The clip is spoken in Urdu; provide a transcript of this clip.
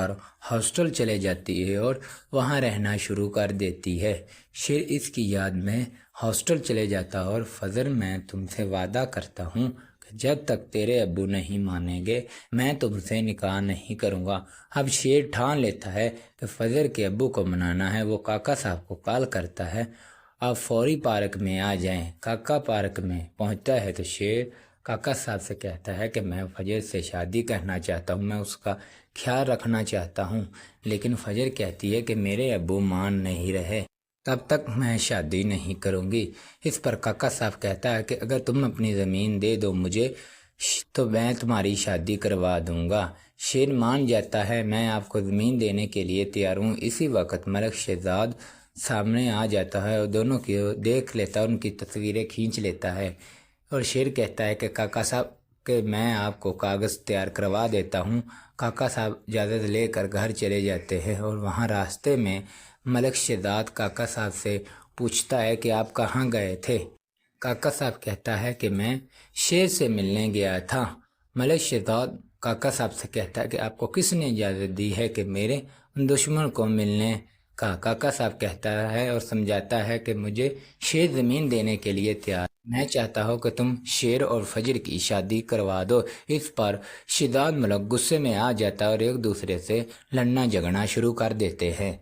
اور ہاسٹل چلے جاتی ہے اور وہاں رہنا شروع کر دیتی ہے۔ شیر اس کی یاد میں ہاسٹل چلے جاتا اور فجر میں تم سے وعدہ کرتا ہوں کہ جب تک تیرے ابو نہیں مانیں گے میں تم سے نکاح نہیں کروں گا۔ اب شیر ٹھان لیتا ہے کہ فجر کے ابو کو منانا ہے۔ وہ کاکا صاحب کو کال کرتا ہے آپ فوری پارک میں آ جائیں۔ کاکا پارک میں پہنچتا ہے تو شیر کاکا صاحب سے کہتا ہے کہ میں فجر سے شادی کرنا چاہتا ہوں، میں اس کا خیال رکھنا چاہتا ہوں، لیکن فجر کہتی ہے کہ میرے ابو مان نہیں رہے، تب تک میں شادی نہیں کروں گی۔ اس پر کاکا صاحب کہتا ہے کہ اگر تم اپنی زمین دے دو مجھے تو میں تمہاری شادی کروا دوں گا۔ شیر مان جاتا ہے میں آپ کو زمین دینے کے لیے تیار ہوں۔ اسی وقت ملک شہزاد سامنے آ جاتا ہے اور دونوں کی دیکھ لیتا ہے، ان کی تصویریں کھینچ لیتا ہے اور شیر کہتا ہے کہ کاکا صاحب کہ میں آپ کو کاغذ تیار کروا دیتا ہوں۔ کاکا صاحب اجازت لے کر گھر چلے جاتے ہیں اور وہاں راستے میں ملک شہزاد کاکا صاحب سے پوچھتا ہے کہ آپ کہاں گئے تھے؟ کاکا صاحب کہتا ہے کہ میں شیر سے ملنے گیا تھا۔ ملک شہزاد کاکا صاحب سے کہتا ہے کہ آپ کو کس نے اجازت دی ہے کہ میرے دشمن کو ملنے کا؟ کاکا صاحب کہتا ہے اور سمجھاتا ہے کہ مجھے شیر زمین دینے کے لیے تیار، میں چاہتا ہوں کہ تم شیر اور فجر کی شادی کروا دو۔ اس پر شہزاد ملک غصے میں آ جاتا ہے اور ایک دوسرے سے لڑنا جھگڑنا شروع کر دیتے ہیں۔